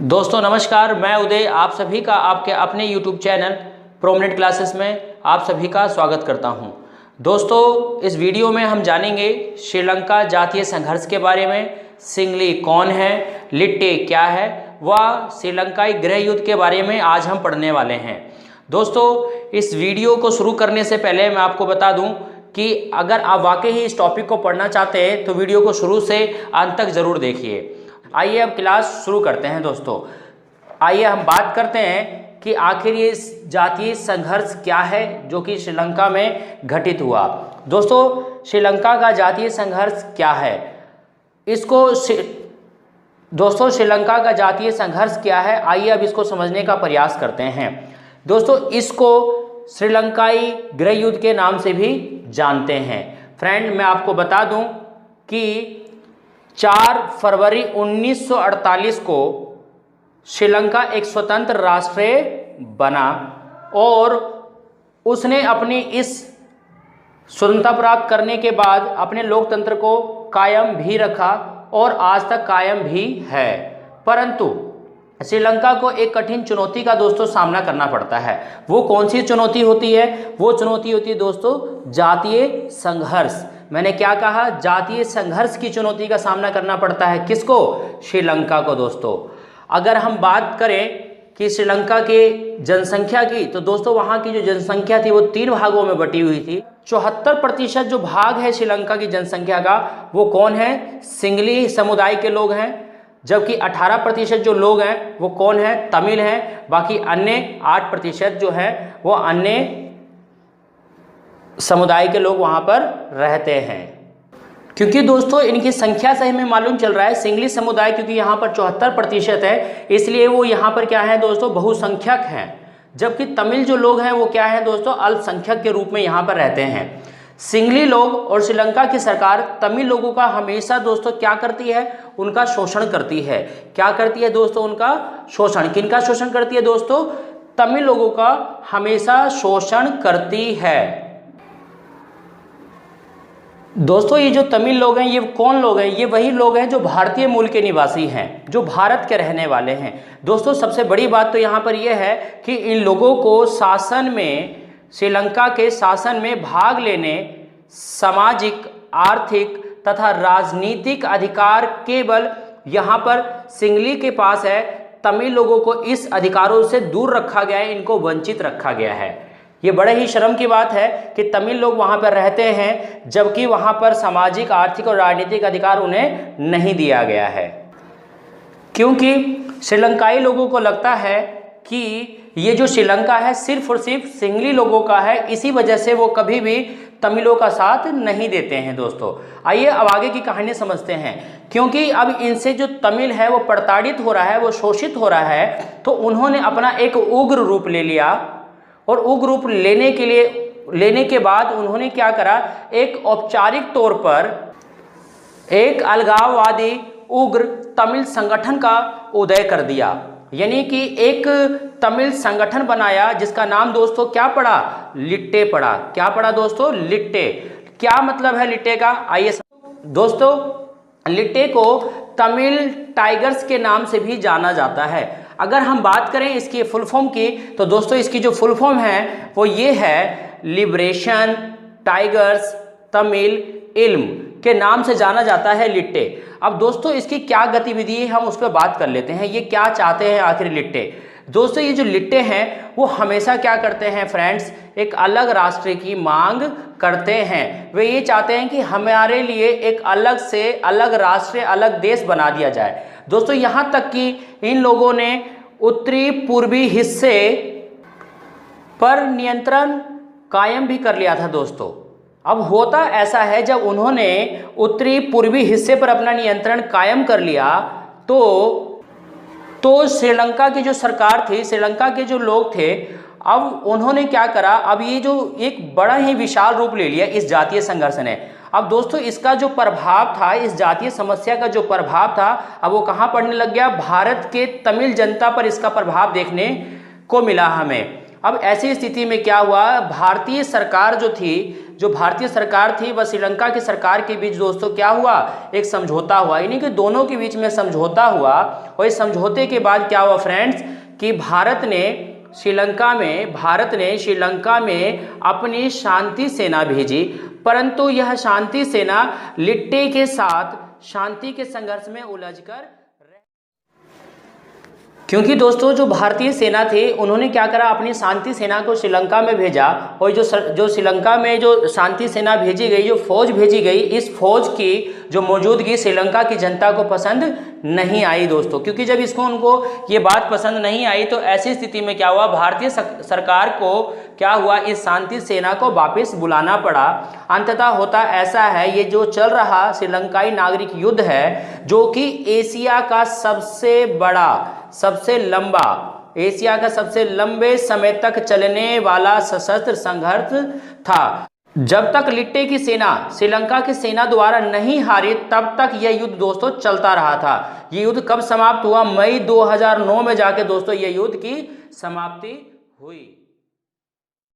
दोस्तों नमस्कार, मैं उदय आप सभी का आपके अपने YouTube चैनल प्रोमिनेंट क्लासेस में आप सभी का स्वागत करता हूं। दोस्तों इस वीडियो में हम जानेंगे श्रीलंका जातीय संघर्ष के बारे में, सिंगली कौन है, लिट्टे क्या है, व श्रीलंकाई गृह युद्ध के बारे में आज हम पढ़ने वाले हैं। दोस्तों इस वीडियो को शुरू करने से पहले मैं आपको बता दूं कि अगर आप वाकई ही इस टॉपिक को पढ़ना चाहते हैं तो वीडियो को शुरू से अंत तक ज़रूर देखिए। आइए अब क्लास शुरू करते हैं। दोस्तों आइए हम बात करते हैं कि आखिर ये जातीय संघर्ष क्या है जो कि श्रीलंका में घटित हुआ। दोस्तों श्रीलंका का जातीय संघर्ष क्या है, दोस्तों श्रीलंका का जातीय संघर्ष क्या है, आइए अब इसको समझने का प्रयास करते हैं। दोस्तों इसको श्रीलंकाई गृह युद्ध के नाम से भी जानते हैं। फ्रेंड मैं आपको बता दूं कि 4 फरवरी 1948 को श्रीलंका एक स्वतंत्र राष्ट्र बना और उसने अपनी इस स्वतंत्रता प्राप्त करने के बाद अपने लोकतंत्र को कायम भी रखा और आज तक कायम भी है। परंतु श्रीलंका को एक कठिन चुनौती का दोस्तों सामना करना पड़ता है। वो कौन सी चुनौती होती है? वो चुनौती होती है दोस्तों जातीय संघर्ष। मैंने क्या कहा? जातीय संघर्ष की चुनौती का सामना करना पड़ता है। किसको? श्रीलंका को। दोस्तों अगर हम बात करें कि श्रीलंका के जनसंख्या की, तो दोस्तों वहाँ की जो जनसंख्या थी वो 3 भागों में बटी हुई थी। 74% जो भाग है श्रीलंका की जनसंख्या का वो कौन है? सिंगली समुदाय के लोग हैं। जबकि 18% जो लोग हैं वो कौन है? तमिल हैं। बाकी अन्य 8% जो है वो अन्य समुदाय के लोग वहाँ पर रहते हैं। क्योंकि दोस्तों इनकी संख्या से हमें मालूम चल रहा है सिंगली समुदाय, क्योंकि यहाँ पर 74% है, इसलिए वो यहाँ पर क्या है दोस्तों? बहुसंख्यक हैं। जबकि तमिल जो लोग हैं वो क्या है दोस्तों? अल्पसंख्यक के रूप में यहाँ पर रहते हैं। सिंगली लोग और श्रीलंका की सरकार तमिल लोगों का हमेशा दोस्तों क्या करती है? उनका शोषण करती है। क्या करती है दोस्तों? उनका शोषण। किनका शोषण करती है दोस्तों? तमिल लोगों का हमेशा शोषण करती है। दोस्तों ये जो तमिल लोग हैं ये कौन लोग हैं? ये वही लोग हैं जो भारतीय मूल के निवासी हैं, जो भारत के रहने वाले हैं। दोस्तों सबसे बड़ी बात तो यहाँ पर यह है कि इन लोगों को शासन में, श्रीलंका के शासन में भाग लेने, सामाजिक, आर्थिक तथा राजनीतिक अधिकार केवल यहाँ पर सिंगली के पास है। तमिल लोगों को इस अधिकारों से दूर रखा गया है, इनको वंचित रखा गया है। ये बड़े ही शर्म की बात है कि तमिल लोग वहाँ पर रहते हैं जबकि वहाँ पर सामाजिक, आर्थिक और राजनीतिक अधिकार उन्हें नहीं दिया गया है। क्योंकि श्रीलंकाई लोगों को लगता है कि ये जो श्रीलंका है सिर्फ और सिर्फ सिंगली लोगों का है, इसी वजह से वो कभी भी तमिलों का साथ नहीं देते हैं। दोस्तों आइए अब आगे की कहानी समझते हैं। क्योंकि अब इनसे जो तमिल है वो प्रताड़ित हो रहा है, वो शोषित हो रहा है, तो उन्होंने अपना एक उग्र रूप ले लिया और उग्र रूप लेने के बाद उन्होंने क्या करा? एक औपचारिक तौर पर एक अलगाववादी उग्र तमिल संगठन का उदय कर दिया। यानी कि एक तमिल संगठन बनाया जिसका नाम दोस्तों क्या पड़ा? लिट्टे पड़ा। क्या पड़ा दोस्तों? लिट्टे। क्या मतलब है लिट्टे का? आइए दोस्तों, लिट्टे को तमिल टाइगर्स के नाम से भी जाना जाता है। अगर हम बात करें इसकी फुल फॉर्म की, तो दोस्तों इसकी जो फुल फॉर्म है वो ये है लिबरेशन टाइगर्स तमिल इल्म के नाम से जाना जाता है लिट्टे। अब दोस्तों इसकी क्या गतिविधि है हम उस पर बात कर लेते हैं। ये क्या चाहते हैं आखिर लिट्टे? दोस्तों ये जो लिट्टे हैं वो हमेशा क्या करते हैं फ्रेंड्स? एक अलग राष्ट्र की मांग करते हैं। वे ये चाहते हैं कि हमारे लिए एक अलग से अलग राष्ट्र, अलग देश बना दिया जाए। दोस्तों यहाँ तक कि इन लोगों ने उत्तरी पूर्वी हिस्से पर नियंत्रण कायम भी कर लिया था। दोस्तों अब होता ऐसा है, जब उन्होंने उत्तरी पूर्वी हिस्से पर अपना नियंत्रण कायम कर लिया तो श्रीलंका की जो सरकार थी, श्रीलंका के जो लोग थे, अब उन्होंने क्या करा? अब ये जो एक बड़ा ही विशाल रूप ले लिया इस जातीय संघर्ष ने। अब दोस्तों इसका जो प्रभाव था, इस जातीय समस्या का जो प्रभाव था, अब वो कहाँ पड़ने लग गया? भारत के तमिल जनता पर इसका प्रभाव देखने को मिला हमें। अब ऐसी स्थिति में क्या हुआ? भारतीय सरकार जो थी जो भारतीय सरकार थी व श्रीलंका की सरकार के बीच दोस्तों क्या हुआ, एक समझौता हुआ, यानी कि दोनों के बीच में समझौता हुआ। और इस समझौते के बाद क्या हुआ फ्रेंड्स कि भारत ने श्रीलंका में अपनी शांति सेना भेजी, परंतु यह शांति सेना लिट्टे के साथ शांति के संघर्ष में उलझकर, क्योंकि दोस्तों जो भारतीय सेना थी उन्होंने क्या करा, अपनी शांति सेना को श्रीलंका में भेजा। और जो श्रीलंका में जो शांति सेना भेजी गई, जो फौज भेजी गई, इस फौज की जो मौजूदगी श्रीलंका की जनता को पसंद नहीं आई दोस्तों। क्योंकि जब उनको ये बात पसंद नहीं आई तो ऐसी स्थिति में क्या हुआ, भारतीय सरकार को क्या हुआ, इस शांति सेना को वापस बुलाना पड़ा। अंततः होता ऐसा है, ये जो चल रहा श्रीलंकाई नागरिक युद्ध है, जो कि एशिया का सबसे लंबे समय तक चलने वाला सशस्त्र संघर्ष था। जब तक लिट्टे की सेना श्रीलंका की सेना द्वारा नहीं हारी, तब तक यह युद्ध दोस्तों चलता रहा था। ये युद्ध कब समाप्त हुआ, मई 2009 में जाके दोस्तों ये युद्ध की समाप्ति हुई।